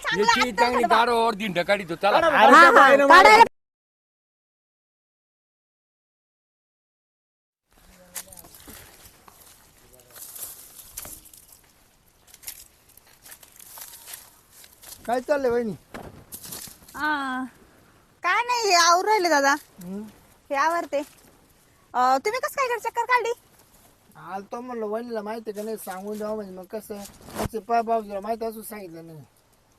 चांगलं याची आत्ता चांगली झालं बा. गाडवावर दिंड काढितो चला अरे हा, हा, बाईनं काढायला काय चाललंय वहिनी? हा. काय नाही आवर राहिले दादा हे आवरते. तुम्ही कसं काय चक्कर काढली? आलतो म्हणलं वहिनीला माहिती का नाही सांगून द्यावं म्हणजे मग कसं त्याचे बाबूला माहिती असून सांगितलं नाही.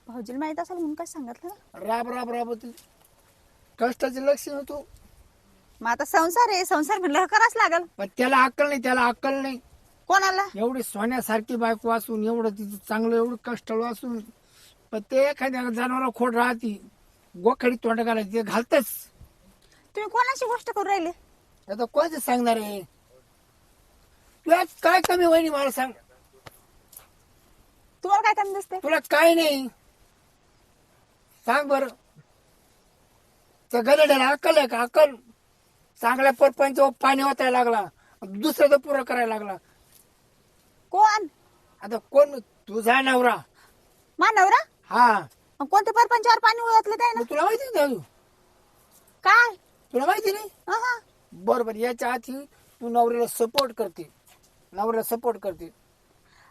भाऊजीला माहित असेल म्हणून काय सांगितलं ना. राब राब राब होती कष्टाचे लक्ष होतो. मग आता संसार आहे, संसार म्हणलं करावंच लागल. पण त्याला अक्कल नाही, त्याला अक्कल नाही. कोणाला? एवढी सोन्यासारखी बायको असून एवढं तिचं चांगलं एवढं कष्टाळू असून पण ते एखाद्या जनावर खोड राहती गोखडी तोंड घालायची ते घालतच. तुम्ही कोणाची गोष्ट करू राहिले? आता कोणाचं सांगणार आहे? तुला काय कमी वहिनी मला सांग. तुम्हाला काय कमी दिसते? तुला काय नाही सांग बर. गदड्याला अक्कल आहे का? अक्कल चांगल्या परपंच पाणी वाचायला लागला दुसऱ्याचं पुरं करायला लागला. कोण? आता कोण? तुझा नवरा. मा नवरा? हा मग कोणत्या परपंचावर पाणी ओतलं काय ना? मग तुला माहिती नाही का? काय? तुला माहिती नाही? अहं. बरोबर. याच्या आधी तू नवऱ्याला सपोर्ट करते, नवऱ्याला सपोर्ट करते.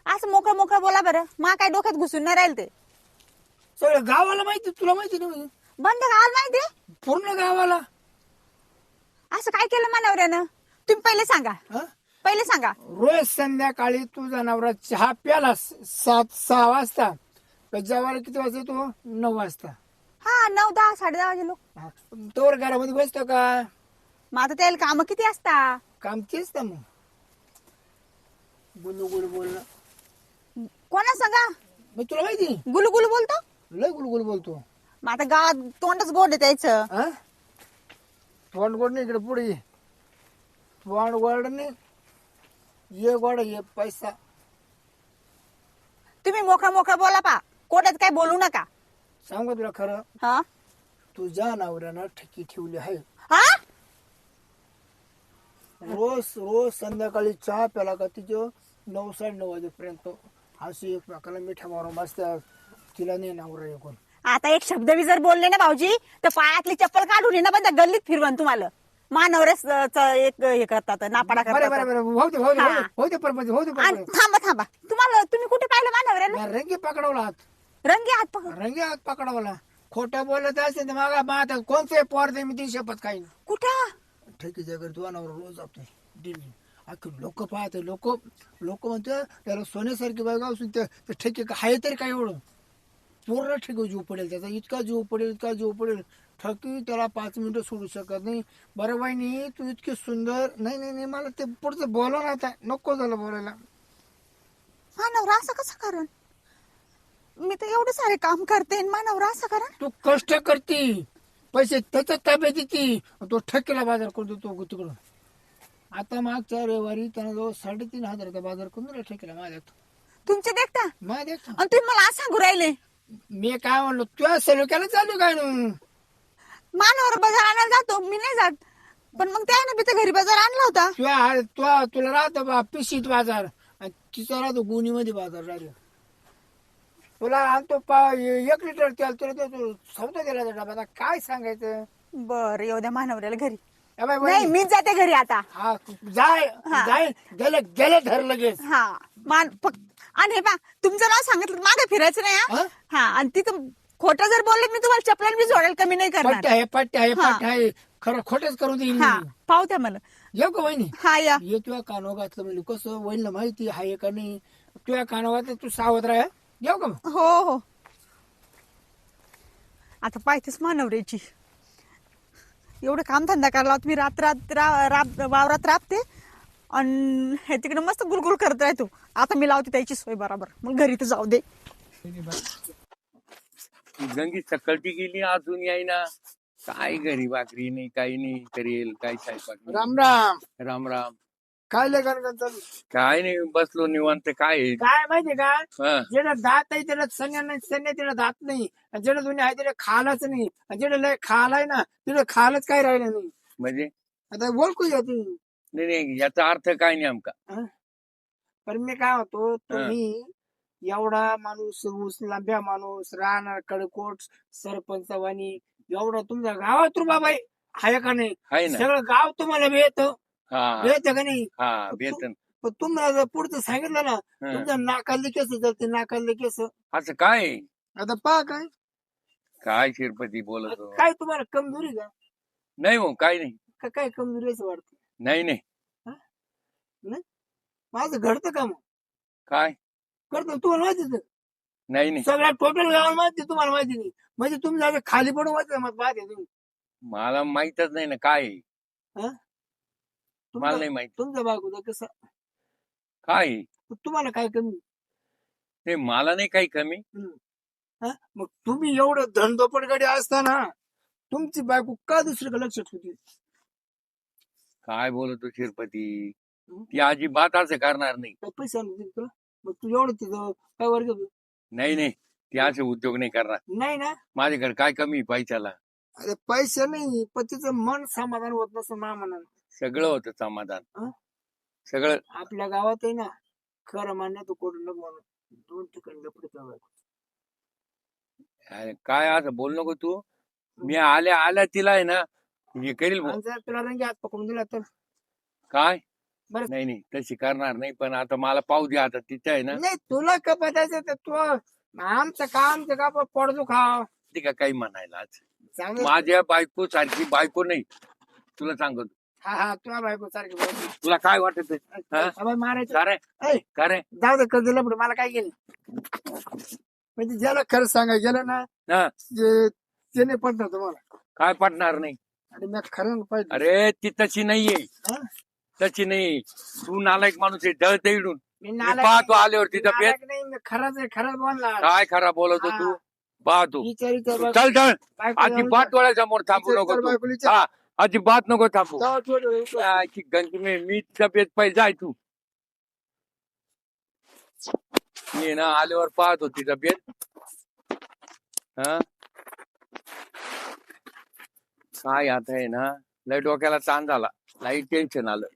असं मोकळं मोकळं बोला बरं. मा काय डोक्यात घुसून नाही राहील ते. सगळं गावाला माहिती, तुला माहिती नाही? बंद गावाला माहिती? पूर्ण गावाला. असं काय केलं मा नवऱ्यानं? तुम्ही पहिले सांगा, हं? पहिले सांगा. रोज संध्याकाळी तुझा नवरा चहा प्याला 6 वाजता तर जेवायला किती वाजता तो? 9 वाजता. हा 9, 10, 10:30 वाजे लोक. तोवर घरामध्ये बसतो का? मग आता त्याला काम किती असता? काम तेच ना मग. गुलू गुलू बोलणं. कोणा सांगा? मग तुला माहिती गुलू गुलू बोलतो. लय गुलगुल बोलतो. मग आता गावात तोंडच गोड आहे त्याचं. हा तोंड गोड नाही, इकडे पुढे ये. तोंड गोड नाही, ये गोड ये पैसा. तुम्ही मोकळं मोकळं बोला पा. कोणात काय बोलू नका. सांगू तुला खरं, हा तुझ्या नवऱ्यानं ठेकी ठेवली आहे. हा रोज रोज संध्याकाळी चहा प्याला का तिचे 9, 9:30 वाजेपर्यंत अशी एकमेकाला मिठा मारून बसतात. तिला नाही नवरा एकूण. आता एक शब्द बी जर बोलले ना भाऊजी तर पायातली चप्पल काढून ये ना पण त्या गल्लीत फिरवन तुम्हाला. मानवरेच एक हे करतात, नापाडा बरं करतात. बरं बरं होऊ दे होऊ दे हा. होऊ दे परपंच होऊ दे आणि परपंच. थांबा थांबा. तुम्ही कुठे पाहिलं मानवऱ्यानं? रंगी पकडवला हात, रंगी हात पकड. रंगी हात पकडवला. खोटं बोलत असेल तर मागा मात कोणते पोर दे मी ती शपथ काही कुठं? ठेकीच्या घरी तुझा नवरा रोज जातोय दिल्ली. अख्खे लोक पाहते, लोक लोक म्हणते त्याला सोन्यासारखी बायको असून ते ठेके आहे तरी काय एवढं पूर्ण ठेकी जीव पडेल त्याचा. इतका जीव पडेल, इतका जीव पडेल. ठकी त्याला 5 मिनिटं सोडू शकत नाही. बरं बाईनी तू इतकी सुंदर. नाही नाही नाही मला ते पुढचं बोला ना आता नको झालं बोलायला. मानवरा असं कसं करण? मी तर एवढे सारे काम करते आणि मानवरा असं करण? तू कष्ट करती, पैसे त्याच्या ताब्यात येते, तो ठेकेला बाजार करतो तो तिकडून. आता मागच्या रविवारी त्यानं जो 3,500 बाजार करून दिला ठेकेला माझ्यात. तुमचे देखता माझ्या आणि तुम्ही मला असं सांगू राहिले? मी काय म्हणलो तुझ्या सलोख्याला चालू काय ना. मानवर बाजार आणायला जातो, मी नाही जात. पण मग त्याने बी तर घरी बाजार आणला होता. तुला राहतो बा पिशीत बाजार आणि तिचा राहतो गुणीमध्ये बाजार डायरेक्ट. तुला आणतो 1 लिटर तेल तुला तो सौदा दिला त्या डब्यात. काय सांगायचं? बर येऊ द्या मानवऱ्याला घरी. ए बाई, नाही मीच जाते घरी आता. हा जाय हा. जाय गेले धर लगेच. हा आणि हे पा तुमचं नाव सांगितलं मागे फिरायचं नाही. हा? हा आणि तिथं खोटं जर बोलले मी तुम्हाला चपलान बी जोडेल, कमी नाही करणार. पट्ट्या आहे हा. पट्ट्या आहे. खरं खोटच करून देईल हा मी. पाहू द्या मला. येऊ का वहिनी? हा या. ये तुझ्या कानावर घातलं म्हणजे कसं वहिनीला माहिती आहे का नाही. तुझ्या कानावर घातलं तू सावध राह. येऊ का मग? हो हो आता पाहतेच मानवऱ्याची. एवढं काम धंदा करायला मी वावरात राबते आणि हे तिकडे मस्त गुलगुल करत राहतो. आता मी लावते त्याची सोय बरोबर. मग घरी तर जाऊ दे. गंगी सकाळची गेली अजून यायना. काय घरी भाकरी नाही काही नाही करेल काय स्वयंपाक नाही. राम राम. राम राम. काय लेखन चालू? काय नाही बसलो निवांत. काय आहे? काय माहितीये का? हा. जेवढा दात आहे त्याला सण्या नाही, सण्या त्याला दात नाही. आणि जेवढं जुने आहे त्याला खालाच नाही. आणि जेवढं लय खालाय ना तिला खालच काय राहिलं नाही. म्हणजे आता बोलकू जाते. नाही नाही याचा अर्थ काय नाही आमका. पण मी काय होतो तुम्ही एवढा माणूस ऊस लांब्या माणूस राहणार कडकोट सरपंचवाणी एवढा तुमच्या गावात रुबाबाई आहे का नाही? आहे ना. सगळं गाव तुम्हाला भेट हा भेट का नाही? हा वेतन. पण तुम्हाला जर पुढचं सांगितलं ना हं. तुमच्या नाकातले केस जाते नाकातले केस. असं काय आहे? आता पहा काय काय शिरपती बोलतो? काय तुम्हाला कमजोरी का नाही हो, काय नाही. काय कमजोरी असं वाटतं? नाही नाही. माझं घडतं का मग काय करतो तुम्हाला माहिती नाही नाही. सगळ्या टोटल गावाला माहिती तुम्हाला माहिती नाही म्हणजे तुम्ही आता खाली पडून माहिती मग पाहते तुम्ही मला माहितच नाही ना काय आहे. मला तुमचा नाही माहित तुमचा बायकोचा कसं काय आहे. तुम्हाला काय कमी ते मला नाही काही कमी. मग तुम्ही एवढं धनदोपटकडे असताना तुमची बायको का दुसरीकडे लक्ष ठेवते? काय बोलतो शिरपती? ती अजिबात असं करणार नाही. काय पैसे आणून देते तुला मग तू एवढं तिथं काय वर्ग नाही नाही, ती असे उद्योग नाही करणार. नाही ना? माझ्याकडे काय कमी पैशाला? अरे पैसे नाही पण तिचं मन समाधान होत नसतं मामानं. सगळं होतं समाधान. हं? सगळं. आपल्या गावात आहे ना खरं मान्य तो कोण नको म्हणून 2 ठिकाणी लपडे अरे काय असं बोल नको तू. मी आल्या तिला आहे ना हे करील भाऊ. जर तुला रंगी हात पकडून दिला तर काय बरं. नाही नाही तशी करणार नाही, पण आता मला पाहू दे आता तिच्या आहे ना. नाही तुला का बघायचं तर तू आमचं का पडतो खाव ती का काही म्हणायला आज. चांगलं. माझ्या बायको सारखी बायको नाही तुला सांगतो. हा तुला बायको सारखी बोलते. तुला काय वाटत सबाई मारायचं का रे? ऐ, का रे? जाऊ दे कर्ज लपड मला काय गेलं म्हणजे ज्याला खरं सांगाय गेलं ना हा, ते नाही पडणार तुम्हाला काय पटणार नाही. आणि मी खरं पाहिजे. अरे ती तशी नाहीये. हं? तशी नाही. तू नालायक माणूस आहे. डळत इडून मी पाहतो आल्यावर तिचा पेट. नालायक नाही मी खरंच आहे खरंच बोलणार. काय खरा बोलतो तू? पाहतो. विचार विचार चल चल. बायको अजिबात डोळ्यासमोर थांबू विचार नको तू. बायकोला विचार. हा, अजिबात नको थांबू. जाऊ थोडं विचार. की गंज मी तब्येत पाहिजे आहे तू. मी ना आल्यावर पाहतो ती तब्येत. हा काय आता आहे ना लय डोक्याला ताण झाला. लई टेन्शन आलं.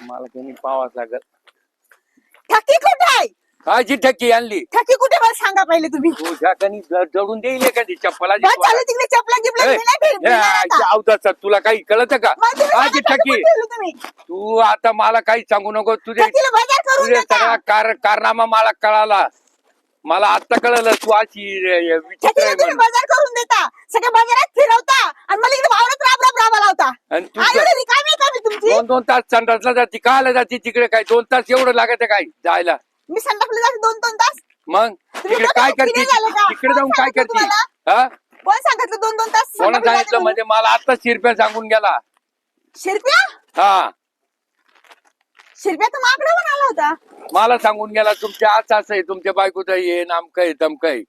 मला कोणी पावाच लागत. ठकी कुठे आहे? कायची ठक्की आणली? ठकी कुठे मला सांगा पहिले तुम्ही. तुझ्या कणी जडून देईल एखादी चप्पलाची. बस झालं तिकडे चपला गिपला ए, मी नाही फिरणार आता. अवतार तुला काही कळत का? मग तुम्ही कायची माझ्या ठक्की? ठकी कुठे तुम्ही तू आता मला काही सांगू नको. ठकीला बाजार करून तुझे देता. सगळा कारनामा मला कळाला. मला आता कळलं तू अशी विचित्र ठकीला आहे तुम्ही म्हणून. बाजार करून देता, सगळ्या बाजारात फिरवता आणि मला इकडे वावरात राब लावता. आणि तू आई एवढी रिकामी आहे का मी तुमची? 2-2 तास संडासला जाती. कायला जाती तिकडे? काय 2 तास एवढं लागत काय जायला? मी संडासला जाते 2-2 तास. मग तिकडे काय करते? झालं का? तिकडे जाऊन कोण काय सांगितलं करते? तुम्हाला? हा, कोण सांगितलं 2-2 तास कोणा संडासला जाते सांगितलं? म्हणून? म्हणजे मला आता शिरप्या सांगून गेला. शिरप्या हा, शिरप्या तर माकडे पण आला होता मला सांगून गेला तुमच्या असं असं आहे, तुमच्या बायकोचं हे नामकं आहे तमकं आहे.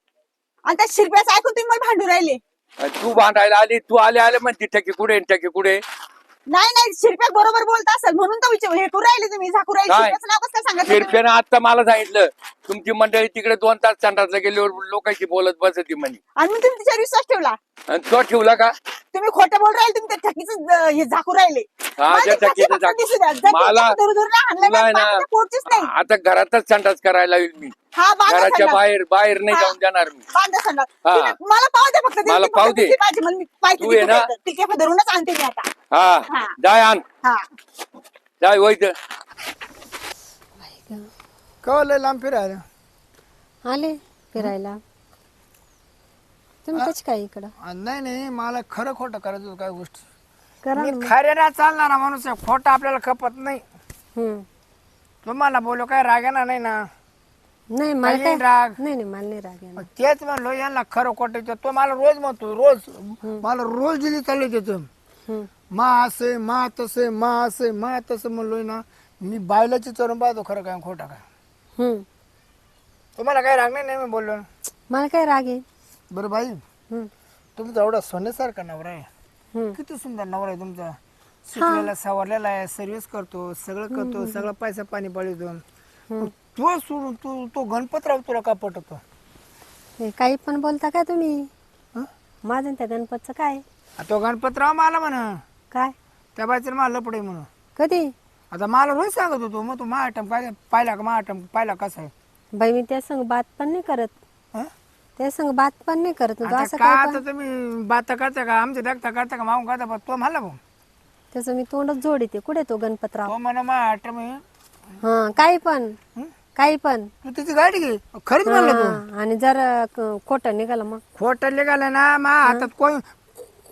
आणि त्या शिरप्याचं ऐकून तुम्ही मला भांडू राहिले. आणि तू भांडायला आली. तू आले म्हणते टक्के कुठे टक्के कुठे? नाही शिरप्या बरोबर बोलत असेल म्हणून तर विचार हे करू राहिले तुम्ही झाकू राहिले. काय? शिरप्याचं नाव कसं काय सांगितलं तुम्ही? शिरप्यानं आता मला सांगितलं तुमची मंडळी तिकडे 2 तास संडासला गेल्यावर लोकांशी बोलत बसती म्हणे. आणि मग तुम्ही तिच्यावर विश्वास ठेवला. आणि तो ठेवला का? तुम्ही खोटं बोल राहिले. तुम्ही त्या ठकीचं हे झाकू राहिले. हा, मला त्या ते ठकी ठकीचं फक्त झाक- दिसू द्या. जर मला- तिच्या दूर हाणलं तुला आहे ना, ना- बाकीचं पोटचीच नाही. आता घरातच संडास करायला येईल मी. हा बांधा घराच्या संडास. बाहेर नाही हा. जाऊन देणार मी. बांधा संडास. हा. तुम्ही मला पाहू दे फक्त. मला ती पाहू फक्त दे. ती पाहिजे मला. मी पाहिजे तू आहे ना? टिके धरूनच आणते मी आता. हा, हा. जाय आण. हा जाय वैद. का लय लांब फिरायला आले फिरायला. तुम्ही कशी काय इकडं? नाही मला खरं खोटं करायचं होतं काय गोष्ट. करा मी ना मग. खऱ्याला चालणारा माणूस आहे खोटं आपल्याला खपत नाही. हम्म. तुम्हाला बोलो काय राग येणार नाही ना? नाही मला काही काय राग. नाही मला नाही राग येणार. मग तेच म्हणलो यांना खरं खोटं विचार. तो मला रोज म्हणतो मला रोज दिली चालले त्याचं हम्म. मा असे मा तसे मा असे मा तसं म्हणलोय ना. मी बायलाची चरून पाहतो खरं काय खोटा काय. हम्म. तुम्हाला काय राग नाही मी बोललो ना. मला काय राग आहे? बरं बाई हम्म. तुमचा एवढा सोन्यासारखा नवरा आहे. हम्म. किती सुंदर नवरा आहे तुमचा. शिकलेला सवरलेला आहे. सर्व्हिस करतो सगळं करतो सगळं पैसा पाणी पळतो. तो सोडून तो गणपतराव तुला का पटतो? हे काही पण बोलता का तुम्ही? हं? माझं आणि त्या गणपतचं काय? तो गणपतराव मला म्हणा काय त्या बायचं मला लपडे म्हणून. कधी? आता मला रोज सांगत होतो मग तू महाटम काय पाहिला का महाटम पाहिला कसा आहे बाई मी त्या संग बात पण नाही करत. हं? त्या संग बात पण नाही करत. आता असं का काय आता तुम्ही बाता करता का आमच्या देखता करता का मागून करता पण तो म्हणला भाऊ त्याचं मी तोंडच जोडीते. कुठे तो गणपतराव? तो म्हणा महाटम आहे हा काही पण काही पण. तू तिची गाडी घे खरंच म्हणलं तू हा, आणि जर खोटं निघालं मग खोटं निघालं ना मा हातात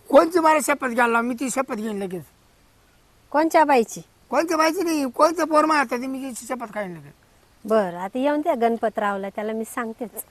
कोणची मला शपथ घ्यायला मी ती शपथ घेईन लगेच कोणच्या बाईची? कोणत्या बायची नाही कोणत्या पोर मा हातात मी तिची शपथ खाईन लगेच बरं आता येऊन त्या गणपतरावला त्याला मी सांगतेच.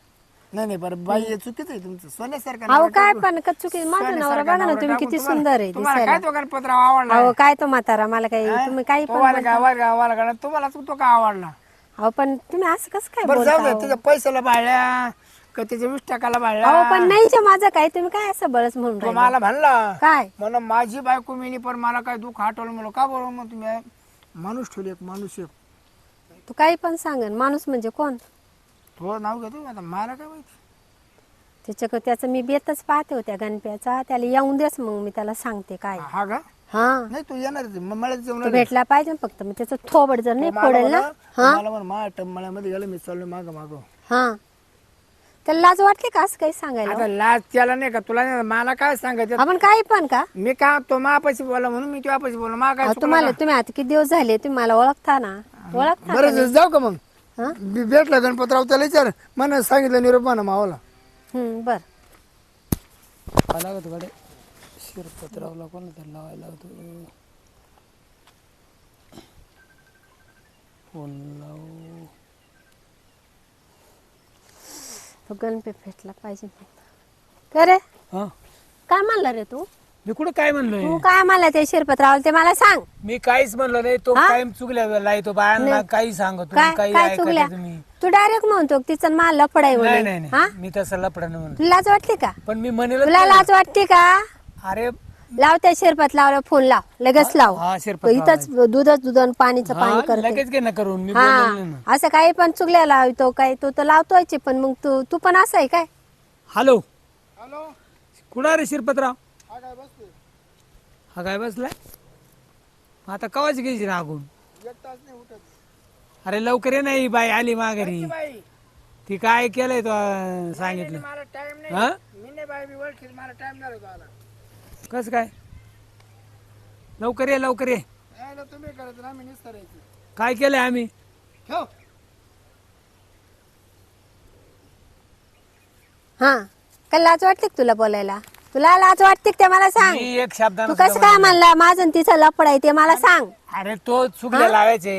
नाही नाही बरं बाई हे चुकीचं आहे तुमचं सोन्यासारखं अहो नवरा काय टाकून- पण का चुकी माझं नवरा सोन्यासारखा बघा ना नवरा तुम्ही टाकून किती तुम्हाला- सुंदर आहे तुम्हाला काय दिसायला. तो गणपतराव आवडला अहो काय तो म्हातारा मला काही तुम्ही काही पण वाला बोलता. वाला गाणं तुम्हाला तो का आवडला अहो पण तुम्ही असं कसं काय बरं जाऊ बोलता दे हो? त्याच्या पैशाला भाळल्या का त्याच्या 20 टाकाला अहो भाळल्या पण नाहीच माझं काय तुम्ही काय असं बळच म्हणून तो राहिले? मला म्हणला काय म्हणून माझी बायको मिनी पण मला काय दुःख आठवलं म्हणलं का बरोबर मग तुम्ही माणूस ठेवले एक माणूस एक तू काही पण सांगन. माणूस म्हणजे कोण? तो नाव घेतो आता मला काय माहिती त्याचं मी बेतच पाहते होत्या गणप्याचा. त्याला येऊन देस मग मी त्याला सांगते काय. हा का हा नाही तू येणार मला जेवण तो भेटला पाहिजे ना फक्त. मग त्याचं थोबड जर नाही फोडेल ना. हा मला म्हणून माझ्या मळ्यामध्ये गेलं मी चाललो माग माग हा त्याला लाज वाटते का असं काही सांगायला? आता लाज त्याला नाही का तुला नाही मला काय सांगायचं आपण काही पण का? मी का तो मापाशी बोला म्हणून मी तुझ्यापाशी बोला मा काय अहो, चुकलं तुम्हाला का? तुम्ही आता किती दिवस झाले तुम्ही मला ओळखता ना. ओळखता का बरं नाही? जाऊ का मग हा? भेटला गणपतराव त्याला विचार मला सांगितलं निरोप म्हणा मावाला बर काय लागत गाडी शिरपतरावला कोण लावायला होतो फोन लावू तो गणपती भेटला पाहिजे का रे? हा काय म्हणला रे तू? मी कुठं काय म्हणलोय तू काय म्हणला ते शिरपतराव ते मला सांग. मी काहीच म्हणलो नाही तो हा? कायम चुकल्या तो बायांना काही सांगतो काय काही काय चुकल्या? ऐकता तुम्ही तू डायरेक्ट म्हणतो तिचं मला लफडाय नाही म्हणून. नाही हा नाही मी तसं लपडा नाही म्हणत तुला लाज वाटते का? पण मी म्हणेल तुला लाज वाटते का? अरे लाव त्या शिरपत लावला फोन लाव लगेच लाव. हा शिरपत इथंच दूध आणि पाणीचं पाणी करते. लगेच घे ना करून मी बोललो ना हा असं काही पण चुकल्या लावतो काय तो तर लावतोय पण मग तू पण असं आहे काय? हॅलो हॅलो कुठं रे शिरपतराव हा काय बसते हा काय बसलाय आता कवाची घ्यायची रागून एक तास नाही उठत अरे लवकर ये नाही बाई आली माघारी बाई ती काय केलंय तो सांगितलं मला टाइम नाही हा मी नाही बाई मी ओळखील मला टाइम नाही होता आला कस काय लवकर ये लवकर ये नाही ना तुम्ही करत ना मी निस्तरायचं काय केलंय आम्ही ठेव हा काय लाज वाटते का तुला बोलायला? तुला लाज वाटते का ते मला सांग. मी एक शब्दानं तू कसं काय म्हणला माझं आणि तिचं लफड आहे ते मला सांग. अरे तो चुकल्या लावायचे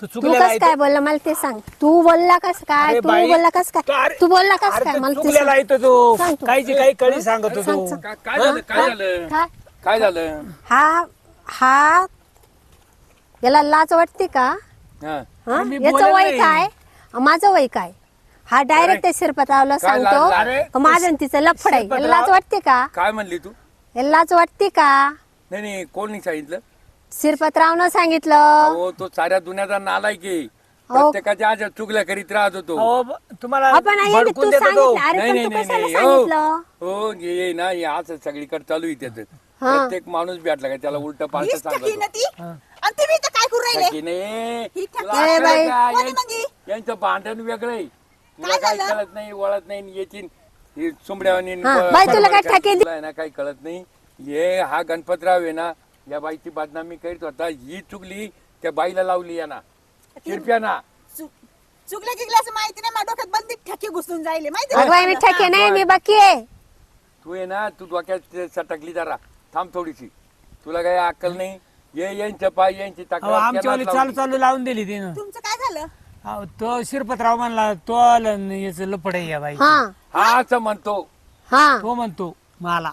तू तू चुकल्या कसं काय बोलला मला ते सांग. तू बोलला कस काय? अरे तू बाई, बोलला कस काय? अरे- तू बोलला कस अरे काय? तो मला ते चुकल्या सांग. लावतो तो सांग तू. काहीची काही कळी सांगत सांग, होतो सांग. काय झालं काय झालं काय? काय झालं हा हा याला लाज वाटते का? हा हा? मी याचं बोलेल वय नाही. काय? माझं वय काय? हा डायरेक्ट त्या शिरपतरावला काय लाज- सांगतो अरे, का माझं आणि तिचं लफड आहे. याला लाज वाटते का? काय म्हणली तू याला लाज वाटते का? नाही नाही कोण नाही सांगितलं शिरपतरावनं सांगितलं. हो तो साऱ्या दुनियाचा नालायक आहे प्रत्येकाच्या आज चुकल्या करीत राहत होतो अहो, तुम्हाला आपण आई भडकून तू देतो तो. सांगितलं. अरे नाही पण नाही तू नाही कशाला नाही हो सांगितलं? हो ये ना हे असं सगळीकडे चालू आहे त्याचं प्रत्येक माणूस भेटला का त्याला उलट पालट हीच ठकी ना सांगतो ती आणि तुम्ही इथं काय करू राहिले? की नाही ही ठकी. तुला अक्कल आहे का? कोणी मग ही? यांचं भांडण वेगळंय तुला काही झालं? कळत नाही वळत नाही येतील हे सुंबड्यावानी हा, बाई, तुला काय ठकी तुला आहे ना काही कळत नाही हे हा गणपतराव आहे ना या बाईची बदनामी करीत होता ही चुकली त्या बाईला लावली या ना शिरप्याना चुकलं गिकलं असं माहिती नाही माझ्या डोक्यात बंदी ठकी घुसून जाईल माहिती अगं बाई मी ठके नाही मी बाकी आहे. तू आहे ना तू डोक्यात सटकली जरा थांब थोडीशी तुला काही अक्कल नाही ये यांच्या पाय यांची अहो, तक्रार आमच्यावाली केनाच चालू लावली. चालू लावून दिली तिनं तुमचं काय झालं? अहो, तो शिरपतराव म्हणला तो आलं याच लपड आहे या बाई हा हा असं म्हणतो हा तो म्हणतो मला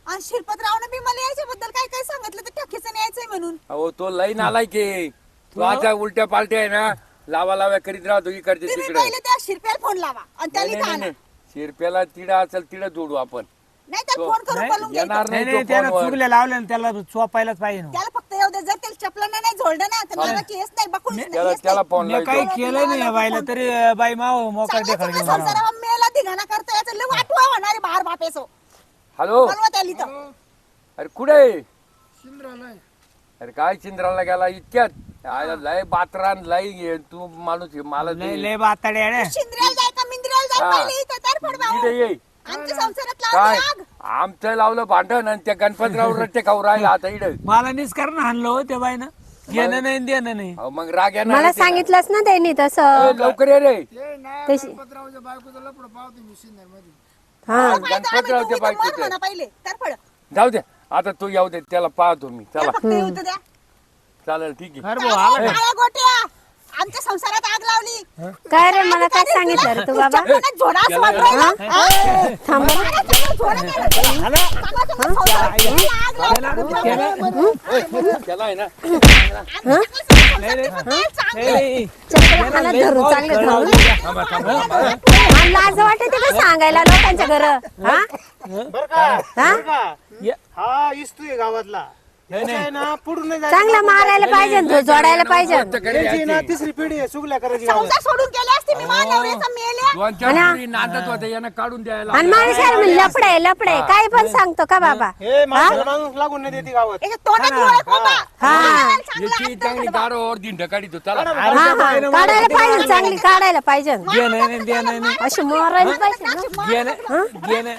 आणि शिरपतरावनं बी मला याच्याबद्दल काय काय सांगितलं तर ठकीचं न्यायचंय म्हणून. अहो तो लई नालाय की तू आता उलट्या पालट्या आहे ना लावा लाव्या करीत राहतो इकडचे तुम्ही तिकडे पहिले त्या शिरप्याला फोन लावा आणि त्याला नाही इथं नाही आणा. नाही शिरप्याला तिडा असेल तिडा जोडू आपण नाही तर फोन करून नाही, बोलून घ्यायचं. येणार नाही नाही नाही तो त्यानं फोनवर. चुकल्या लावल्या आणि त्याला चोपायलाच पाहिजे ना. त्याला फक्त येऊ दे जर त्याला चपलानं नाही झोललं ना तर मला केस नाही बकुळ त्याला त्याला फोन मी काही लावतो केलं नाही या बाईला तरी बाई माव मोकार देखाड घेऊन आला. संसारावर मेला धिंगाणा करतो याचं लय वाटवा होणारे बाहेर बापेसो हॅलो बोलवा त्याला इथं. अरे कुठे आहे? शिंद्राला अरे काय चिंद्राला गेला इतक्यात आयला लय बात्रान लय हे तू माणूस आहे, मला ते- लय लय बाताडे आहे ना. शिंद्र्याला जाय का मिंद्र्याला जाय हा. पहिले इथं तरफड भाऊ. इथे ये आमच्या संसारात काय लावली आग. आमचं लावलं भांडण आणि त्या गणपतराव रट्टे खाऊ राहिला आता इड मला निष्कारण हाणलं हो त्या बाईनं. घेणं नाही देणं नाही. मग राग येणार मला आहे त्याला. सांगितलंच ना त्यांनी तसं लवकर ये रे ते ना तशी- गणपतरावच्या बायकोचं लपड पाहतो मी सिन्नर मध्ये. हा माहिती आहे, आम्ही गणपतरावच्या तू इथं मर बायकोचं. म्हणा पहिले तरफड. जाऊ दे आता तू येऊ दे त्याला पाहतो मी चला फक्त येऊ तर द्या. चालेल ठीक आहे खरं भाऊ आला का? काळ्या गोट्या आमच्या संसारात आग लावली. काय रे मला काय सांगितलं रे तू बाबा तुमच्या मनात झोडा असं वाटू राहिला? हा? थांब बरं. मला तुम्ही झोडा केला. चांगला तुमच्या संसारात आग लावली. त्याला आहे ना चप्पल हाणत धरून चांगलं धरून. थांबा थांबा आणि लाज वाटते का सांगायला लोकांच्या घर हा बर का हा? बर का हा इस्तू गावातला याच्या आहे ना पुढून नाही जायचं. चांगला मारायला पाहिजे ना तो, जोडायला पाहिजे ना. याची ना तिसरी पिढी आहे सुगल्या करायची गावात. संसार सोडून केले असते मी माझ्या नवऱ्याचा मेल्या. दोन चार पोरी नांदत होते यांना काढून द्यायला आणि माणसाला म्हणजे लपडे लपडे काय पण सांगतो का बाबा हे माणसाला माणूस लागून नाही देते गावात. याच्या तोंडात डोळे कोंबा. हा याची चांगली दारोवर दिंड काढी तो चला हा हा काढायला पाहिजे चांगली काढायला पाहिजे घेणं नाही देणं नाही. अशी मोरायला पाहिजे ना. घेणं घेणं